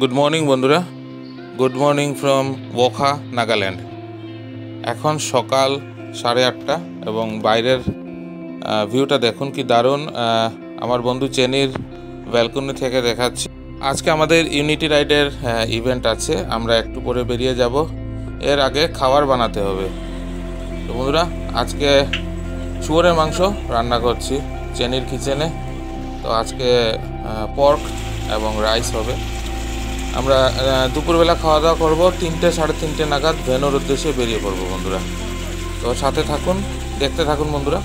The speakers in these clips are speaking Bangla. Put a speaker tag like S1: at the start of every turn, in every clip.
S1: গুড মর্নিং বন্ধুরা, গুড মর্নিং ফ্রম ওখা, নাগাল্যান্ড। এখন সকাল 8:30 এবং বাইরের ভিউটা দেখুন কি দারুণ। আমার বন্ধু চেনির ব্যালকনি থেকে দেখাচ্ছি। আজকে আমাদের ইউনিটি রাইডের ইভেন্ট আছে, আমরা একটু পরে বেরিয়ে যাব। এর আগে খাবার বানাতে হবে। তো বন্ধুরা, আজকে শুয়োরের মাংস রান্না করছি চেনির কিচেনে। তো আজকে পর্ক এবং রাইস হবে। আমরা দুপুরবেলা খাওয়া দাওয়া করবো, 3টে সাড়ে 3টে নাগাদ ভেনুর উদ্দেশ্যে বেরিয়ে পড়বো বন্ধুরা। তো সাথে থাকুন, দেখতে থাকুন বন্ধুরা।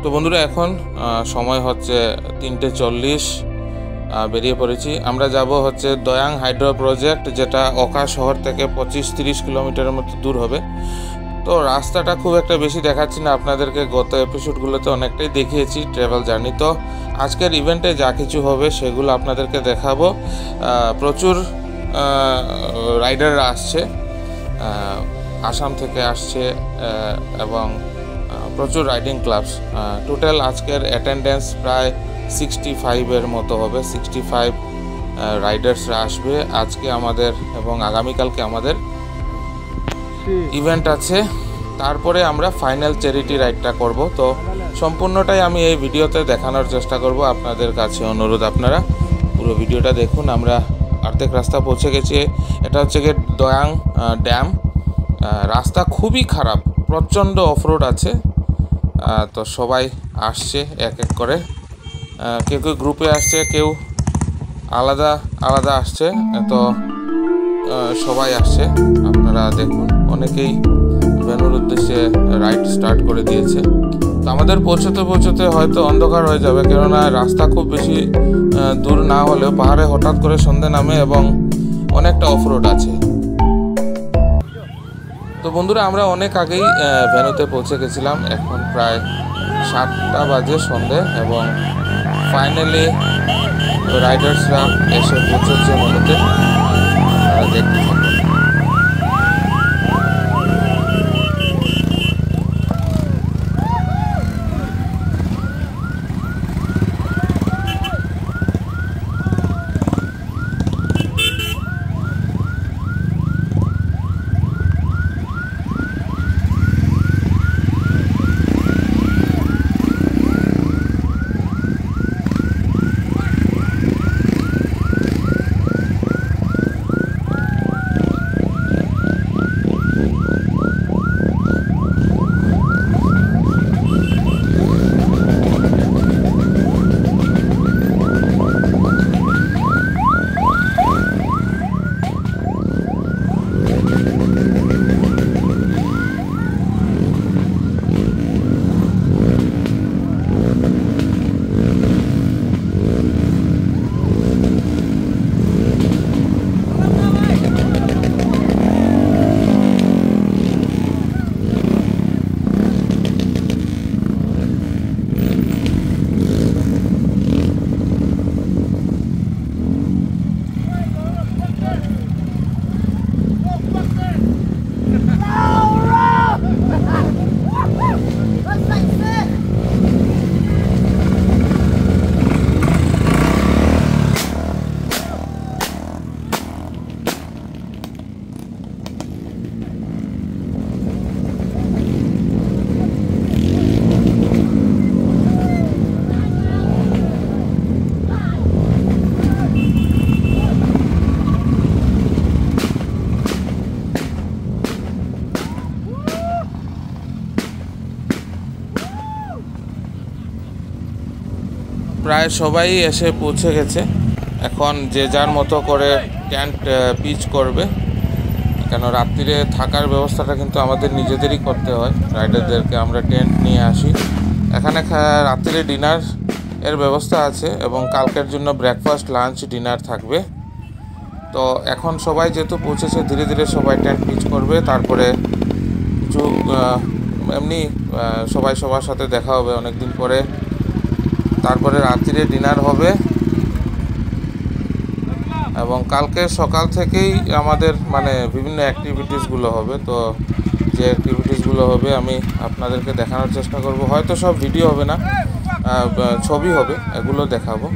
S1: তো বন্ধুরা, এখন সময় হচ্ছে 3:40, বেরিয়ে পড়েছি। আমরা যাব হচ্ছে দয়াং হাইড্রো প্রজেক্ট, যেটা ওখা শহর থেকে 25-30 কিলোমিটারের মতো দূর হবে। তো রাস্তাটা খুব একটা বেশি দেখাচ্ছি না আপনাদেরকে, গত এপিসোডগুলোতে অনেকটাই দেখিয়েছি ট্রাভেল জার্নি। তো আজকের ইভেন্টে যা কিছু হবে সেগুলো আপনাদেরকে দেখাবো। প্রচুর রাইডাররা আসছে, আসাম থেকে আসছে এবং প্রচুর রাইডিং ক্লাবস। টোটাল আজকের অ্যাটেন্ডেন্স প্রায় 65-এর মতো হবে। 65 রাইডার্সরা আসবে আজকে আমাদের, এবং আগামীকালকে আমাদের ইভেন্ট আছে। তারপরে আমরা ফাইনাল চ্যারিটি রাইডটা করব। তো সম্পূর্ণটাই আমি এই ভিডিওতে দেখানোর চেষ্টা করব। আপনাদের কাছে অনুরোধ, আপনারা পুরো ভিডিওটা দেখুন। আমরা অর্ধেক রাস্তা পৌঁছে গেছি। এটা হচ্ছে গিয়ে দয়াং ড্যাম। রাস্তা খুবই খারাপ, প্রচণ্ড অফরোড আছে। তো সবাই আসছে এক এক করে, কেউ কেউ গ্রুপে আসছে, কেউ আলাদা আলাদা আসছে। তো সবাই আসছে, আপনারা দেখুন। অনেকেই ভেনুর উদ্দেশ্যে রাইড স্টার্ট করে দিয়েছে। তো আমাদের পৌঁছতে পৌঁছতে হয়তো অন্ধকার হয়ে যাবে, কেননা রাস্তা খুব বেশি দূর না হলেও পাহাড়ে হঠাৎ করে সন্ধে নামে এবং অনেকটা অফরোড আছে। তো বন্ধুরা, আমরা অনেক আগেই ভেনুতে পৌঁছে গেছিলাম। এখন প্রায় 7টা বাজে সন্ধে, এবং ফাইনালি রাইডার্সরা এসে পৌঁছেছে ভেনুতে। দেখতে থাকুন। প্রায় সবাই এসে পৌঁছে গেছে। এখন যে যার মতো করে টেন্ট পিচ করবে, কেন রাত্রিরে থাকার ব্যবস্থাটা কিন্তু আমাদের নিজেদেরই করতে হয়। রাইডারদেরকে আমরা টেন্ট নিয়ে আসি। এখানে রাত্রিরে ডিনার এর ব্যবস্থা আছে, এবং কালকের জন্য ব্রেকফাস্ট, লাঞ্চ, ডিনার থাকবে। তো এখন সবাই যেহেতু পৌঁছেছে, ধীরে ধীরে সবাই টেন্ট পিচ করবে। তারপরে কিছু এমনি সবাই সবার সাথে দেখা হবে অনেক দিন পরে। তারপরে রাত্রিরে ডিনার হবে। এবং কালকে সকাল থেকেই আমাদের মানে বিভিন্ন অ্যাক্টিভিটিসগুলো হবে। তো যে অ্যাক্টিভিটিসগুলো হবে আমি আপনাদেরকে দেখানোর চেষ্টা করব। হয়তো সব ভিডিও হবে না, ছবি হবে, এগুলো দেখাবো।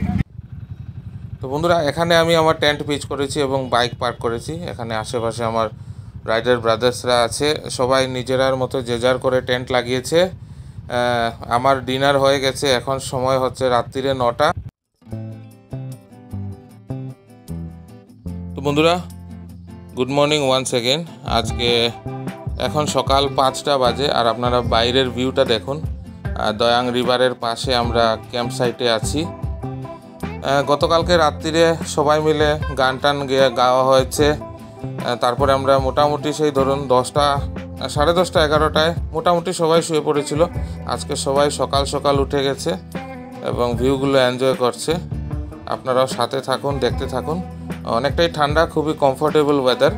S1: তো বন্ধুরা, এখানে আমি আমার টেন্ট পিচ করেছি এবং বাইক পার্ক করেছি। এখানে আশেপাশে আমার রাইডার ব্রাদার্সরা আছে, সবাই নিজেরার মতো যে যার করে টেন্ট লাগিয়েছে। আমার ডিনার হয়ে গেছে, এখন সময় হচ্ছে রাত্রিরে 9টা। তো বন্ধুরা, গুড মর্নিং ওয়ান্স এগেন। আজকে এখন সকাল 5টা বাজে আর আপনারা বাইরের ভিউটা দেখুন। দয়াং রিভারের পাশে আমরা ক্যাম্প সাইটে আছি। গতকালকে রাত্রিরে সবাই মিলে গান টান গাওয়া হয়েছে। তারপরে আমরা মোটামুটি সেই ধরুন 10টা, 10:30, 11টায় মোটামুটি সবাই শুয়ে পড়েছিল। আজকে সবাই সকাল সকাল উঠে গেছে এবং ভিউগুলো এনজয় করছে। আপনারাও সাথে থাকুন, দেখতে থাকুন। অনেকটাই ঠান্ডা, খুবই কমফোর্টেবল ওয়েদার।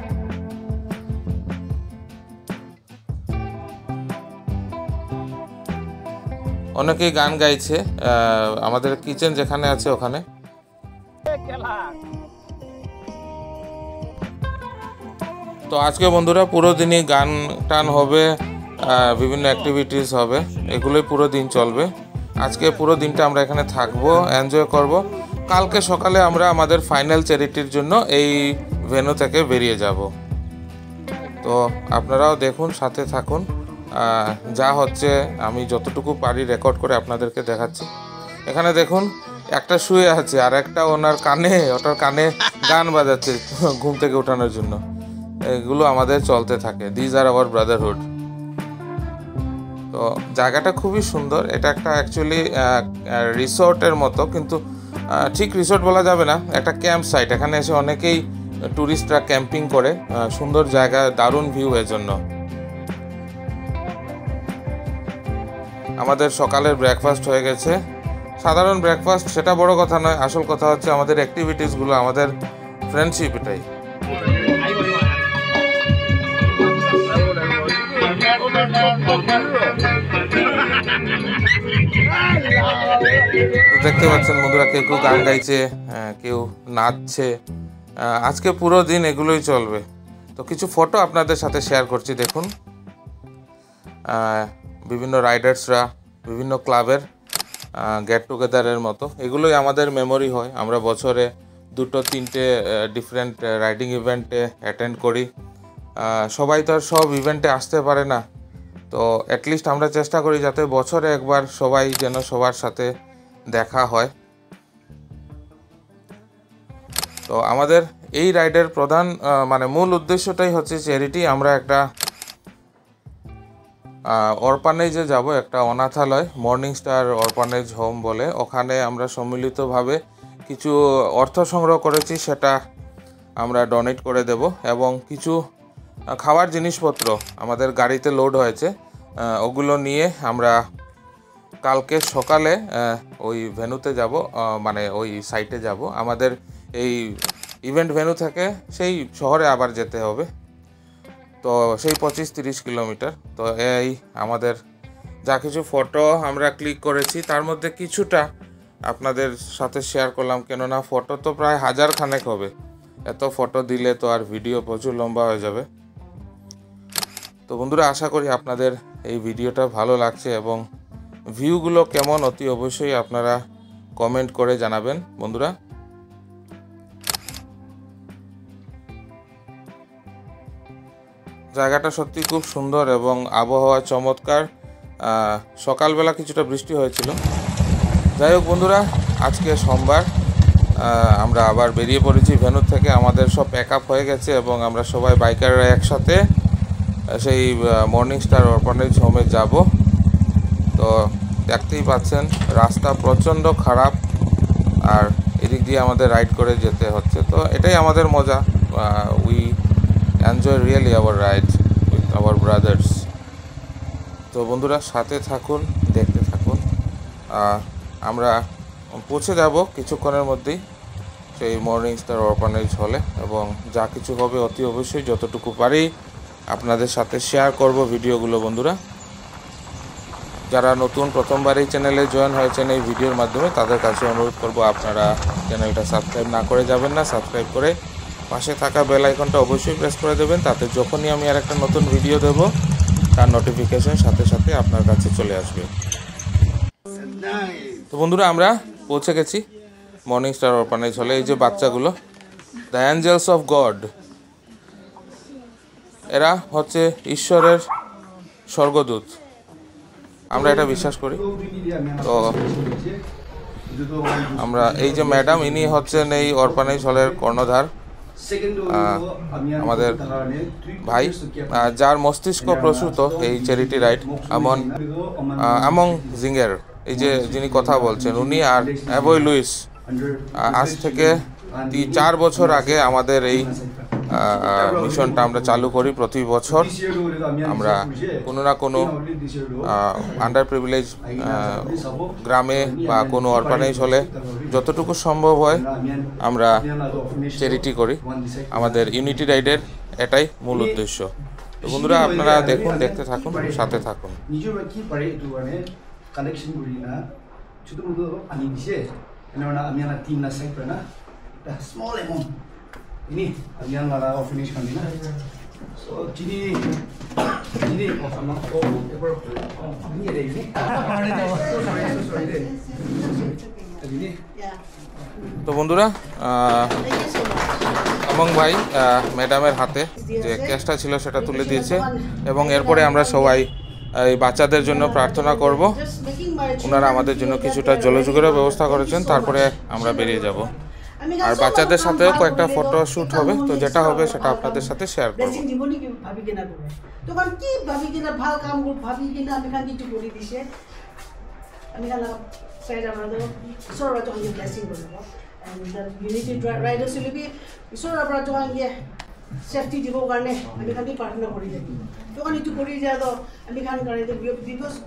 S1: অনেকেই গান গাইছে আমাদের কিচেন যেখানে আছে ওখানে। তো আজকে বন্ধুরা পুরো দিনই গান টান হবে, বিভিন্ন অ্যাক্টিভিটিস হবে, এগুলোই পুরো দিন চলবে। আজকে পুরো দিনটা আমরা এখানে থাকবো, এনজয় করব। কালকে সকালে আমরা আমাদের ফাইনাল চ্যারিটির জন্য এই ভেন্যু থেকে বেরিয়ে যাব। তো আপনারাও দেখুন, সাথে থাকুন। যা হচ্ছে আমি যতটুকু পারি রেকর্ড করে আপনাদেরকে দেখাচ্ছি। এখানে দেখুন, একটা শুয়ে আছে আর একটা ওটার কানে গান বাজাচ্ছে ঘুম থেকে ওঠানোর জন্য। এগুলো আমাদের চলতে থাকে। This are our brotherhood. তো জায়গাটা খুবই সুন্দর। এটা একটা অ্যাকচুয়ালি রিসোর্টের মতো, কিন্তু ঠিক রিসোর্ট বলা যাবে না, একটা ক্যাম্প সাইট। এখানে এসে অনেকেই ট্যুরিস্টরা ক্যাম্পিং করে। সুন্দর জায়গা, দারুণ ভিউ। এর জন্য আমাদের সকালের ব্রেকফাস্ট হয়ে গেছে। সাধারণ ব্রেকফাস্ট, সেটা বড় কথা নয়। আসল কথা হচ্ছে আমাদের অ্যাক্টিভিটিসগুলো, আমাদের ফ্রেন্ডশিপ, এটাই। দেখতে পাচ্ছেন বন্ধুরা, কেউ কেউ গান গাইছে, কেউ নাচছে। আজকে পুরো দিন এগুলোই চলবে। তো কিছু ফটো আপনাদের সাথে শেয়ার করছি, দেখুন। বিভিন্ন রাইডার্সরা বিভিন্ন ক্লাবের গেট টুগেদারের মতো, এগুলোই আমাদের মেমোরি হয়। আমরা বছরে 2-3টে ডিফারেন্ট রাইডিং ইভেন্টে অ্যাটেন্ড করি। সবাই তো আর সব ইভেন্টে আসতে পারে না। তো অ্যাটলিস্ট আমরা চেষ্টা করি যাতে বছরে একবার সবাই যেন সবার সাথে দেখা হয়। তো আমাদের এই রাইডের প্রধান মানে মূল উদ্দেশ্যটাই হচ্ছে চ্যারিটি। আমরা একটা অরপানেজে যাব, একটা অনাথালয়, মর্নিং স্টার অরপানেজ হোম বলে। ওখানে আমরা সম্মিলিতভাবে কিছু অর্থ সংগ্রহ করেছি, সেটা আমরা ডোনেট করে দেব। এবং কিছু খাবার জিনিসপত্র আমাদের গাড়িতে লোড হয়েছে, ওগুলো নিয়ে আমরা কালকে সকালে ওই ভেন্যুতে যাব, মানে ওই সাইটে যাব। আমাদের এই ইভেন্ট ভেন্যু থেকে সেই শহরে আবার যেতে হবে। তো সেই 25-30 কিলোমিটার। তো এই আমাদের যা কিছু ফটো আমরা ক্লিক করেছি, তার মধ্যে কিছুটা আপনাদের সাথে শেয়ার করলাম। কেননা ফটো তো প্রায় 1000 খানেক হবে। এত ফটো দিলে তো আর ভিডিও প্রচুর লম্বা হয়ে যাবে। তো বন্ধুরা, আশা করি আপনাদের এই ভিডিওটা ভালো লাগছে এবং ভিউগুলো কেমন অতি অবশ্যই আপনারা কমেন্ট করে জানাবেন বন্ধুরা। জায়গাটা সত্যি খুব সুন্দর এবং আবহাওয়া চমৎকার। সকালবেলা কিছুটা বৃষ্টি হয়েছিল। যাই হোক বন্ধুরা, আজকে সোমবার, আমরা আবার বেরিয়ে পড়েছি ভেন্যু থেকে। আমাদের সব প্যাক আপ হয়ে গেছে এবং আমরা সবাই বাইকাররা একসাথে সেই মর্নিং স্টার অরপানেজ হোমে যাব। তো দেখতেই পাচ্ছেন রাস্তা প্রচণ্ড খারাপ আর এদিক দিয়ে আমাদের রাইড করে যেতে হচ্ছে। তো এটাই আমাদের মজা। We enjoy really our ride with our brothers. তো বন্ধুরা, সাথে থাকুন, দেখতে থাকুন। আমরা পৌঁছে যাব কিছুক্ষণের মধ্যেই সেই মর্নিং স্টার অরপানেজ হলে, এবং যা কিছু হবে অতি অবশ্যই যতটুকু পারি আপনাদের সাথে শেয়ার করব ভিডিওগুলো বন্ধুরা। যারা নতুন প্রথমবার এই চ্যানেলে জয়েন হয়েছেন এই ভিডিওর মাধ্যমে, তাদের কাছে অনুরোধ করব আপনারা চ্যানেলটা সাবস্ক্রাইব না করে যাবেন না। সাবস্ক্রাইব করে পাশে থাকা বেল আইকনটা অবশ্যই প্রেস করে দেবেন, তাতে যখনই আমি আর একটা নতুন ভিডিও দেব তার নোটিফিকেশন সাথে সাথে আপনার কাছে চলে আসবে। তো বন্ধুরা, আমরা পৌঁছে গেছি মর্নিং স্টার অরফানেজ হলে। এই যে বাচ্চাগুলো, দ্য অ্যাঞ্জেলস অফ গড, এরা হচ্ছে ঈশ্বরের স্বর্গদূত, আমরা এটা বিশ্বাস করি। তো আমরা এই যে ম্যাডাম, ইনি হচ্ছেন এই অরফানেজ হলের কর্ণধার, আমাদের ভাই, যার মস্তিষ্ক প্রসূত এই চ্যারিটি রাইড আমং জিঙ্গের, এই যে যিনি কথা বলছেন উনি, আর অ্যাবয় লুইস। আজ থেকে 4 বছর আগে আমাদের এই মিশনটা আমরা চালু করি। প্রতি বছর আমরা কোনো না কোনো আন্ডার প্রিভিলেজ গ্রামে বা কোনো অরফানেজ হলে যতটুকু সম্ভব হয় আমরা চ্যারিটি করি। আমাদের ইউনিটি রাইডের এটাই মূল উদ্দেশ্য। তো বন্ধুরা, আপনারা দেখুন, দেখতে থাকুন, সাথে থাকুন।
S2: Ini yang lara finish kan ini. So jadi sama ever ini ada ini. Sorry deh. Ini.
S1: তো বন্ধুরা, আমং ভাই ম্যাডামের হাতে যে ক্যাশটা ছিল সেটা তুলে দিয়েছে, এবং এরপরে আমরা সবাই এই বাচ্চাদের জন্য প্রার্থনা করব। ওনারা আমাদের জন্য কিছুটা জলযোগের ব্যবস্থা করেছেন, তারপরে আমরা বেরিয়ে যাব। আর বাচ্চাদের সাথেও কয়েকটা ফটো শ্যুট হবে, তো যেটা হবে সেটা আপনাদের সাথে শেয়ার করব।
S3: তখন কি ভাবি কিনা ভাল কাম ভাবি কিনা আমি খান কিছু করে দিছে, আমি খান সাইড আমরা তো সরবা তো আমি ব্লেসিং করব। And the unity riders will be সরবা তো আমি সেফটি দিব কারণে আমি খান প্রার্থনা করি থাকি। তখন একটু করি যা তো আমি খান করে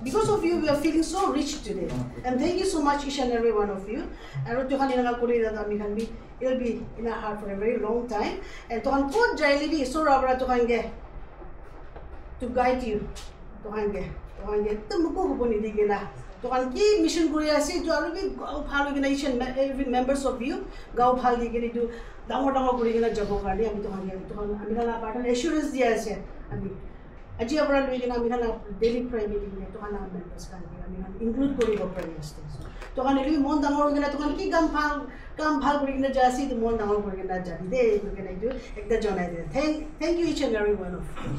S3: because of you we are feeling so rich today, and thank you so much each and every one of you. আর তখন এনাকা করি যা আমি খান be it'll be in our heart for a very long time. And তখন কোন যাইলি সরবা তখন গে to guide you, তখন গে তো মুকো হবনি দিকে না। তখন কি মিশন করে আছে তো আর কি ভালো কিনা each and every members of you গাও ভাল দিকে একটু ডাঙর করে কিনা যাব কারণে আমি তখন আমি না পাঠান এসুরেন্স দিয়ে আছে। আমি আজি আমরা লই কিনা আমি না ডেইলি প্রেয়ার মিটিং এ তখন আমরা মেম্বার্স কানে আমি ইনক্লুড করি প্রেয়ার স্টেজ। তখন এলি মন ডাঙর কিনা তখন কি কাম ভাল করে কিনা যাসি তো মন ডাঙর করে কিনা যাবি দে কিনা একটু একটা জানাই দে। Thank you each and every one of you.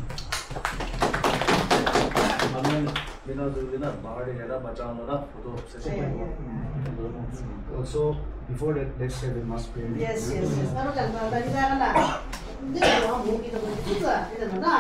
S2: Amen. Bina dulina bahar de jada bachana na photo session. Also before that, let's say we must pray.
S3: Yes. Ano kan ba bali na kana. Hindi mo mo kita mo kita. Ito na.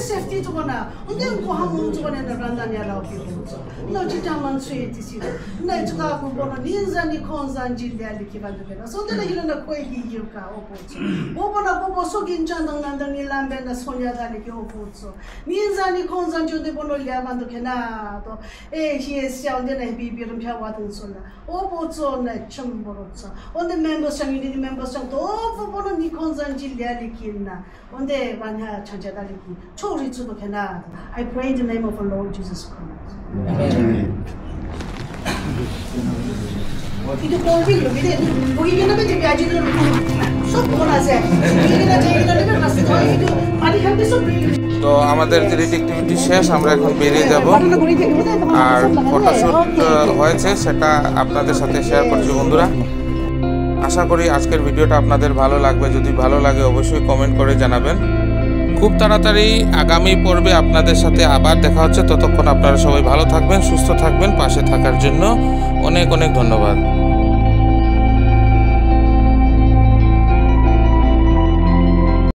S3: safety to gonna, and then go home to one and run down your love people. No, Chitaman sweet is you. No, to go on these and the cons and Jill Kivan. So then you know, Quay Yuka or open up also in Chandon and the Nilam and the Sonia Daniki Oposo. Means and the cons and Joe de Bonolia and the Canato. Eh, he is sounding a baby from Hawatan Sola. Oposo, Chamborosa. On the members, community members, and all for one of the cons and Jill Kina. On the one Chanjadaliki. Chori to the Canada. I pray in the name of our Lord Jesus Christ. Amen. Itu konflik loh, gitu. Begini kan jadi aja dulu. Sok bola saya. Begini kan jadi kan masih tahu itu. Adi kan besok.
S1: তো আমাদের চ্যারিটি অ্যাক্টিভিটি শেষ, আমরা এখন বেরিয়ে যাব। আর ফটোশুট হয়েছে সেটা আপনাদের সাথে শেয়ার করছি বন্ধুরা। আশা করি আজকের ভিডিওটা আপনাদের ভালো লাগবে। যদি ভালো লাগে অবশ্যই কমেন্ট করে জানাবেন। খুব তাড়াতাড়ি আগামী পর্বে আপনাদের সাথে আবার দেখা হচ্ছে। ততক্ষণ আপনারা সবাই ভালো থাকবেন, সুস্থ থাকবেন। পাশে থাকার জন্য অনেক অনেক ধন্যবাদ।